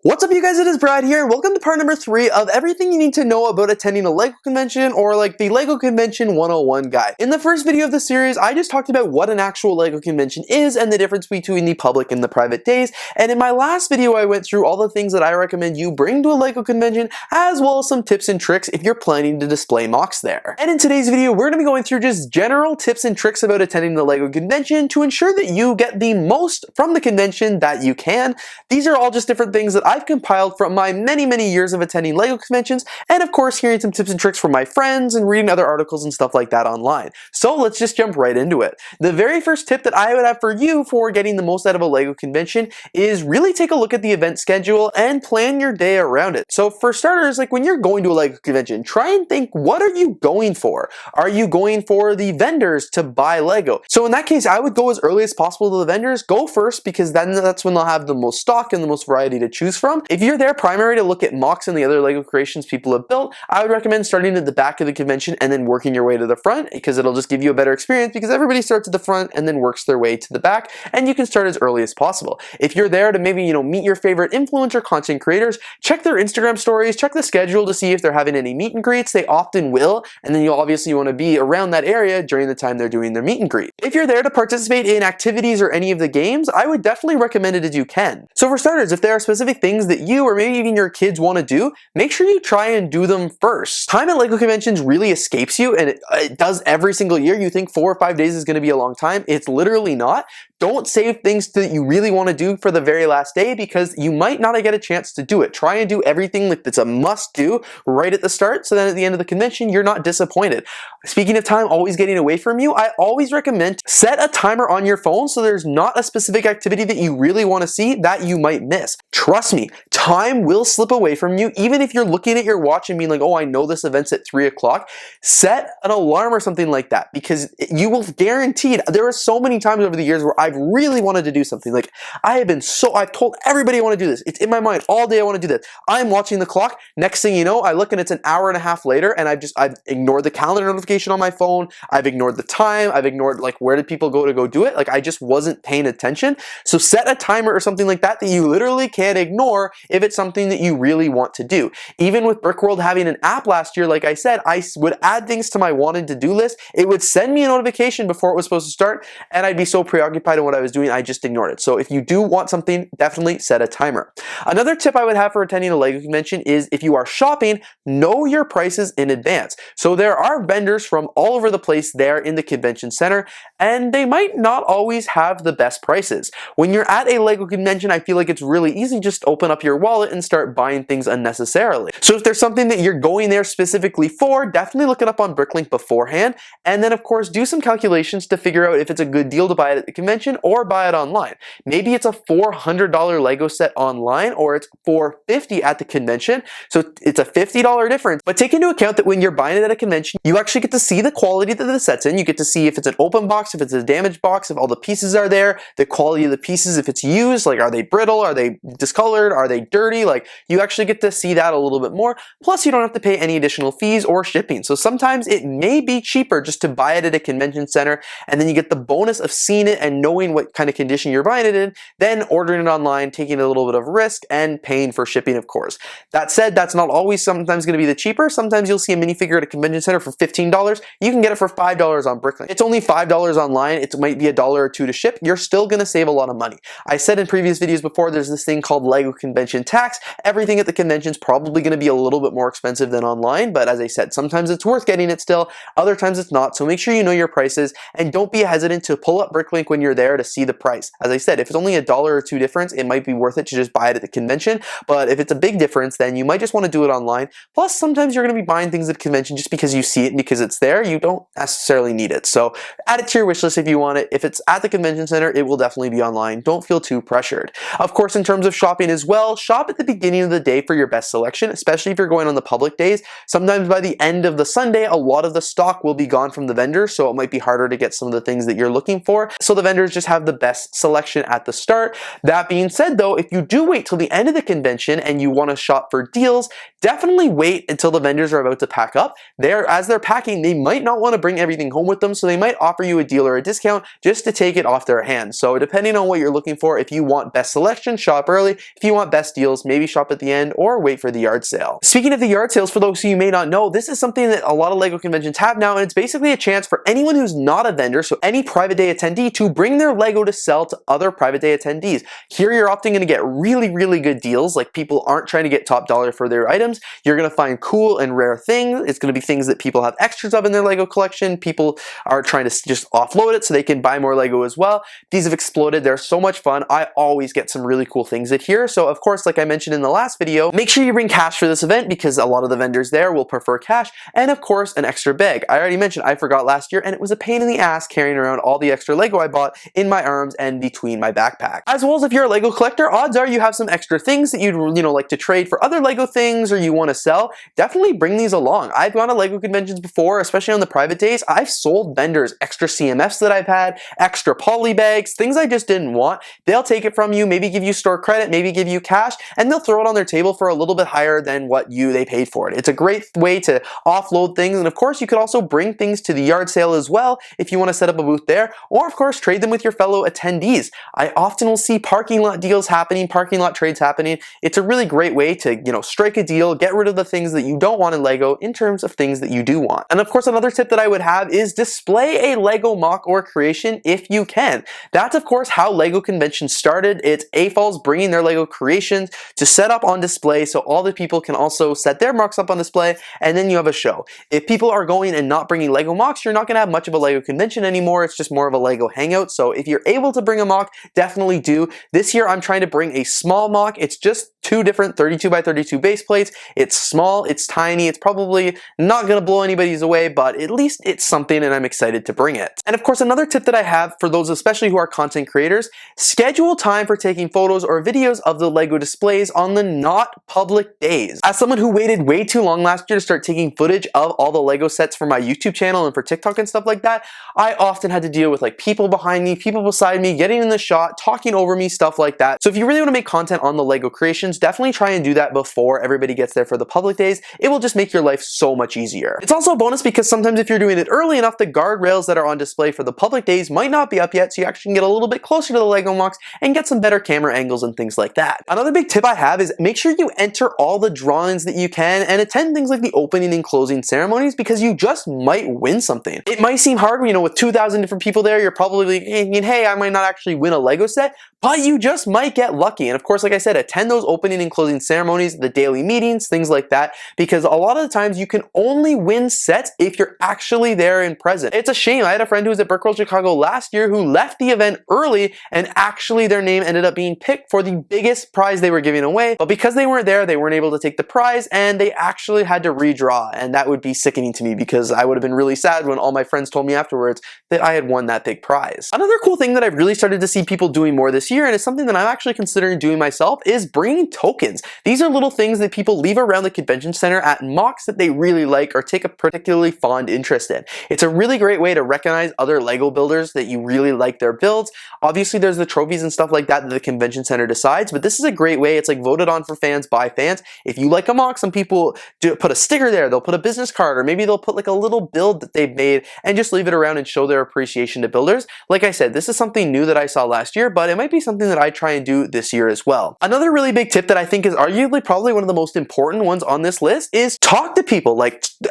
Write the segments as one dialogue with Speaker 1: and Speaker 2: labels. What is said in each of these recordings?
Speaker 1: What's up you guys, it is Brad here, and welcome to part number 3 of everything you need to know about attending a LEGO convention, or like the LEGO Convention 101 guide. In the first video of the series, I just talked about what an actual LEGO convention is and the difference between the public and the private days, and in my last video I went through all the things that I recommend you bring to a LEGO convention, as well as some tips and tricks if you're planning to display MOCs there. And in today's video, we're going to be going through just general tips and tricks about attending the LEGO convention to ensure that you get the most from the convention that you can. These are all just different things that I've compiled from my many years of attending LEGO conventions, and of course hearing some tips and tricks from my friends and reading other articles and stuff like that online. So let's just jump right into it. The very first tip that I would have for you for getting the most out of a LEGO convention is really take a look at the event schedule and plan your day around it. So for starters, like when you're going to a LEGO convention, try and think, what are you going for? Are you going for the vendors to buy LEGO? So in that case, I would go as early as possible to the vendors. Go first, because then that's when they'll have the most stock and the most variety to choose from. If you're there primary to look at MOCs and the other LEGO creations people have built, I would recommend starting at the back of the convention and then working your way to the front, because it'll just give you a better experience, because everybody starts at the front and then works their way to the back, and you can start as early as possible. If you're there to maybe, meet your favorite influencer content creators, check their Instagram stories, check the schedule to see if they're having any meet and greets. They often will, and then you'll obviously want to be around that area during the time they're doing their meet and greet. If you're there to participate in activities or any of the games, I would definitely recommend it as you can. So for starters, if there are specific things that you or maybe even your kids want to do, make sure you try and do them first. Time at LEGO conventions really escapes you, and it does every single year. You think 4 or 5 days is going to be a long time. It's literally not. Don't save things that you really want to do for the very last day, because you might not get a chance to do it. Try and do everything like that's a must do right at the start, so then at the end of the convention you're not disappointed. Speaking of time always getting away from you, I always recommend set a timer on your phone so there's not a specific activity that you really want to see that you might miss. Trust me, time will slip away from you, even if you're looking at your watch and being like, oh, I know this event's at 3 o'clock. Set an alarm or something like that, because you will guaranteed. There are so many times over the years where I've really wanted to do something. Like I've told everybody I want to do this. It's in my mind all day. I want to do this. I'm watching the clock. Next thing you know, I look and it's an hour and a half later, and I've ignored the calendar notification on my phone. I've ignored the time. I've ignored like where did people go to go do it. Like I just wasn't paying attention. So set a timer or something like that that you literally can't ignore if it's something that you really want to do. Even with Brickworld having an app last year, like I said, I would add things to my wanted to do list. It would send me a notification before it was supposed to start, and I'd be so preoccupied in what I was doing, I just ignored it. So if you do want something, definitely set a timer. Another tip I would have for attending a LEGO convention is, if you are shopping, know your prices in advance. So there are vendors from all over the place there in the convention center, and they might not always have the best prices. When you're at a LEGO convention, I feel like it's really easy just to open up your wallet and start buying things unnecessarily. So if there's something that you're going there specifically for, definitely look it up on Bricklink beforehand, and then of course do some calculations to figure out if it's a good deal to buy it at the convention or buy it online. Maybe it's a $400 LEGO set online, or it's $450 at the convention, so it's a $50 difference. But take into account that when you're buying it at a convention, you actually get to see the quality that the set's in. You get to see if it's an open box, if it's a damaged box, if all the pieces are there, the quality of the pieces, if it's used, like are they brittle, are they discolored, are they dirty, like you actually get to see that a little bit more. Plus you don't have to pay any additional fees or shipping. So sometimes it may be cheaper just to buy it at a convention center, and then you get the bonus of seeing it and knowing what kind of condition you're buying it in, then ordering it online, taking a little bit of risk and paying for shipping, of course. That said, that's not always sometimes going to be the cheaper. Sometimes you'll see a minifigure at a convention center for $15. You can get it for $5 on Bricklink. It's only $5 online. It might be $1 or $2 to ship. You're still going to save a lot of money. I said in previous videos before, there's this thing called LEGO convention tax. Everything at the convention is probably going to be a little bit more expensive than online, but as I said, sometimes it's worth getting it still, other times it's not. So make sure you know your prices, and don't be hesitant to pull up Bricklink when you're there to see the price. As I said, if it's only $1 or $2 difference, it might be worth it to just buy it at the convention, but if it's a big difference, then you might just want to do it online. Plus, sometimes you're going to be buying things at the convention just because you see it and because it's there. You don't necessarily need it. So add it to your wish list if you want it. If it's at the convention center, it will definitely be online. Don't feel too pressured. Of course, in terms of shopping as well, shop at the beginning of the day for your best selection, especially if you're going on the public days. Sometimes by the end of the Sunday, a lot of the stock will be gone from the vendors, so it might be harder to get some of the things that you're looking for. So the vendors just have the best selection at the start. That being said though, if you do wait till the end of the convention and you want to shop for deals, definitely wait until the vendors are about to pack up. As they're packing, they might not want to bring everything home with them, so they might offer you a deal or a discount just to take it off their hands. So depending on what you're looking for, if you want best selection, shop early. If you want best deals, maybe shop at the end or wait for the yard sale. Speaking of the yard sales, for those who you may not know, this is something that a lot of LEGO conventions have now, and it's basically a chance for anyone who's not a vendor, so any private day attendee, to bring their LEGO to sell to other private day attendees. Here you're often going to get really good deals, like people aren't trying to get top dollar for their items. You're going to find cool and rare things. It's going to be things that people have extras of in their LEGO collection. People are trying to just offload it so they can buy more LEGO as well. These have exploded. They're so much fun. I always get some really cool things at here. So of course, like I mentioned in the last video, make sure you bring cash for this event because a lot of the vendors there will prefer cash, and of course an extra bag. I already mentioned I forgot last year, and it was a pain in the ass carrying around all the extra LEGO I bought in my arms and between my backpack. As well as if you're a LEGO collector, odds are you have some extra things that you'd like to trade for other LEGO things or you want to sell. Definitely bring these along. I've gone to LEGO conventions before, especially on the private days. I've sold vendors extra CMFs that I've had, extra poly bags, things I just didn't want. They'll take it from you, maybe give you store credit, maybe give you cash, and they'll throw it on their table for a little bit higher than what they paid for it. It's a great way to offload things, and of course you could also bring things to the yard sale as well if you want to set up a booth there, or of course trade them with your fellow attendees. I often will see parking lot deals happening, parking lot trades happening. It's a really great way to, strike a deal, get rid of the things that you don't want in LEGO in terms of things that you do want. And of course another tip that I would have is display a LEGO mock or creation if you can. That's of course how LEGO conventions started. It's AFOLs bringing their LEGO creations to set up on display so all the people can also set their mocks up on display, and then you have a show. If people are going and not bringing LEGO mocks, you're not going to have much of a LEGO convention anymore. It's just more of a LEGO hangout. So if you're able to bring a mock, definitely do. This year I'm trying to bring a small mock. It's just two different 32 by 32 base plates. It's small, it's tiny, it's probably not going to blow anybody's away, but at least it's something and I'm excited to bring it. And of course another tip that I have for those especially who are content creators, schedule time for taking photos or videos of the LEGO displays on the not public days. As someone who waited way too long last year to start taking footage of all the LEGO sets for my YouTube channel and for TikTok and stuff like that, I often had to deal with people behind me, people beside me, getting in the shot, talking over me, stuff like that. So if you really want to make content on the LEGO creations, definitely try and do that before everybody gets there for the public days. It will just make your life so much easier. It's also a bonus because sometimes if you're doing it early enough, the guardrails that are on display for the public days might not be up yet, so you actually can get a little bit closer to the LEGO mocks and get some better camera angles and things like that. Another big tip I have is make sure you enter all the drawings that you can and attend things like the opening and closing ceremonies because you just might win something. It might seem hard, with 2,000 different people there, you're probably thinking, hey, I might not actually win a LEGO set, but you just might get lucky. And of course, like I said, attend those opening and closing ceremonies, the daily meetings, things like that, because a lot of the times you can only win sets if you're actually there and present. It's a shame. I had a friend who was at BRICKLOVER Chicago last year who left the event early and actually their name ended up being picked for the biggest prize they were giving away, but because they weren't there, they weren't able to take the prize and they actually had to redraw, and that would be sickening to me because I would have been really sad when all my friends told me afterwards that I had won that big prize. Another cool thing that I've really started to see people doing more this year, and it's something that I'm actually considering doing myself, is bringing tokens. These are little things that people leave around the convention center at mocks that they really like or take a particularly fond interest in. It's a really great way to recognize other LEGO builders that you really like their builds. Obviously there's the trophies and stuff like that that the convention center decides, but this is a great way. It's voted on for fans by fans. If you like a mock, some people put a sticker there, they'll put a business card, or maybe they'll put a little build that they've made and just leave it around and show their appreciation to builders. Like I said, this is something new that I saw last year, but it might be something that I try and do this year as well. Another really big tip that I think is arguably probably one of the most important ones on this list is talk to people.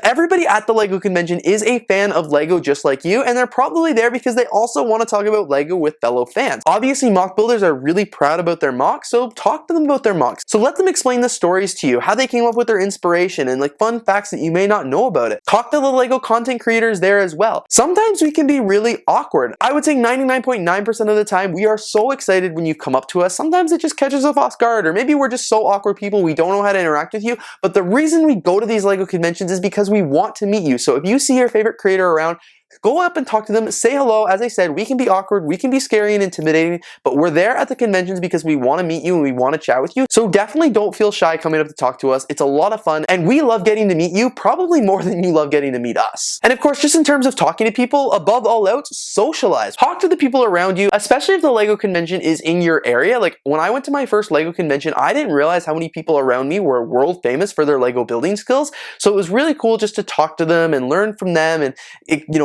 Speaker 1: Everybody at the LEGO convention is a fan of LEGO just like you, and they're probably there because they also want to talk about LEGO with fellow fans. Obviously, mock builders are really proud about their mocks, so talk to them about their mocks. So let them explain the stories to you, how they came up with their inspiration, and fun facts that you may not know about it. Talk to the LEGO content creators there as well. Sometimes we can be really awkward. I would say 99.9% of the time we are so excited when you come up to us. Sometimes it just catches us off guard, or maybe we're just so awkward people we don't know how to interact with you. But the reason we go to these LEGO conventions is because we want to meet you. So if you see your favorite creator around, go up and talk to them, say hello. As I said, we can be awkward, we can be scary and intimidating, but we're there at the conventions because we want to meet you and we want to chat with you. So definitely don't feel shy coming up to talk to us. It's a lot of fun and we love getting to meet you, probably more than you love getting to meet us. And of course, just in terms of talking to people, above all else, socialize. Talk to the people around you, especially if the LEGO convention is in your area. Like when I went to my first LEGO convention, I didn't realize how many people around me were world famous for their LEGO building skills. So it was really cool just to talk to them and learn from them and,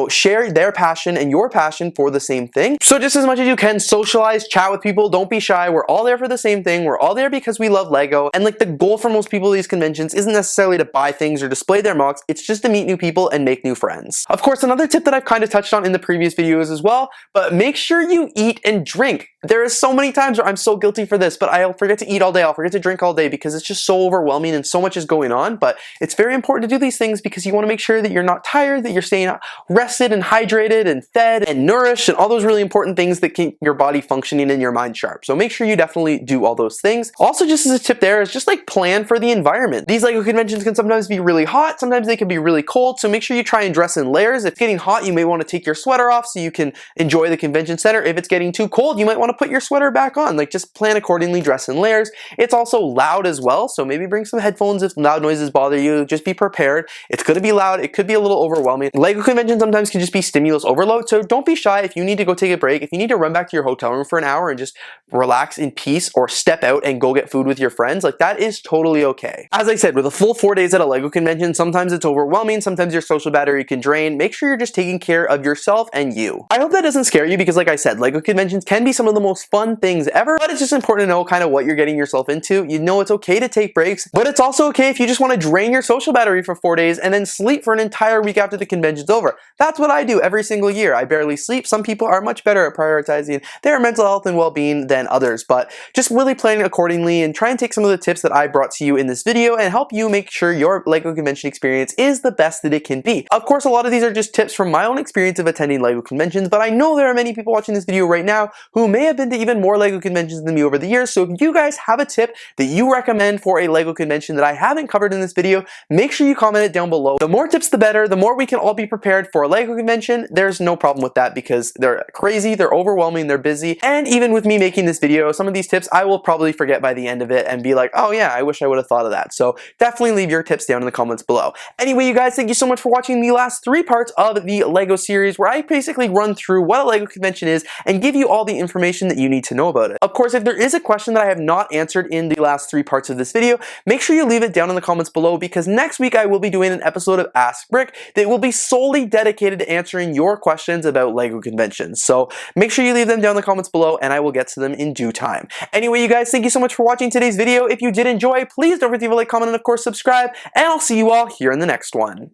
Speaker 1: share their passion and your passion for the same thing. So just as much as you can, socialize, chat with people, don't be shy. We're all there for the same thing. We're all there because we love LEGO. And like the goal for most people at these conventions isn't necessarily to buy things or display their MOCs. It's just to meet new people and make new friends. Of course, another tip that I've kind of touched on in the previous videos as well, but make sure you eat and drink. There is so many times where I'm so guilty for this, but I'll forget to eat all day, I'll forget to drink all day because it's just so overwhelming and so much is going on. But it's very important to do these things because you want to make sure that you're not tired, that you're staying rested and hydrated and fed and nourished and all those really important things that keep your body functioning and your mind sharp. So make sure you definitely do all those things. Also, just as a tip there is just like plan for the environment. These LEGO conventions can sometimes be really hot, sometimes they can be really cold, so make sure you try and dress in layers. If it's getting hot, you may want to take your sweater off so you can enjoy the convention center. If it's getting too cold, you might want to put your sweater back on. Like just plan accordingly, dress in layers. It's also loud as well, so maybe bring some headphones if loud noises bother you. Just be prepared. It's going to be loud. It could be a little overwhelming. LEGO conventions sometimes can just be stimulus overload, so don't be shy if you need to go take a break. If you need to run back to your hotel room for an hour and just relax in peace or step out and go get food with your friends, like that is totally okay. As I said, with a full 4 days at a LEGO convention, sometimes it's overwhelming, sometimes your social battery can drain. Make sure you're just taking care of yourself and you. I hope that doesn't scare you because like I said, LEGO conventions can be some of the most fun things ever, but it's just important to know kind of what you're getting yourself into. You know it's okay to take breaks, but it's also okay if you just want to drain your social battery for 4 days and then sleep for an entire week after the convention's over. That's what I do every single year. I barely sleep. Some people are much better at prioritizing their mental health and well-being than others, but just really planning accordingly and try and take some of the tips that I brought to you in this video and help you make sure your LEGO convention experience is the best that it can be. Of course, a lot of these are just tips from my own experience of attending LEGO conventions, but I know there are many people watching this video right now who may have been to even more LEGO conventions than me over the years. So if you guys have a tip that you recommend for a LEGO convention that I haven't covered in this video, make sure you comment it down below. The more tips, the better. The more we can all be prepared for a LEGO convention. There's no problem with that because they're crazy, they're overwhelming, they're busy. And even with me making this video, some of these tips I will probably forget by the end of it and be like, oh yeah, I wish I would have thought of that. So definitely leave your tips down in the comments below. Anyway, you guys, thank you so much for watching the last 3 parts of the LEGO series where I basically run through what a LEGO convention is and give you all the information that you need to know about it. Of course, if there is a question that I have not answered in the last 3 parts of this video, make sure you leave it down in the comments below because next week I will be doing an episode of Ask Brick that will be solely dedicated to answering your questions about LEGO conventions. So make sure you leave them down in the comments below and I will get to them in due time. Anyway, you guys, thank you so much for watching today's video. If you did enjoy, please don't forget to leave a like, comment, and of course subscribe, and I'll see you all here in the next one.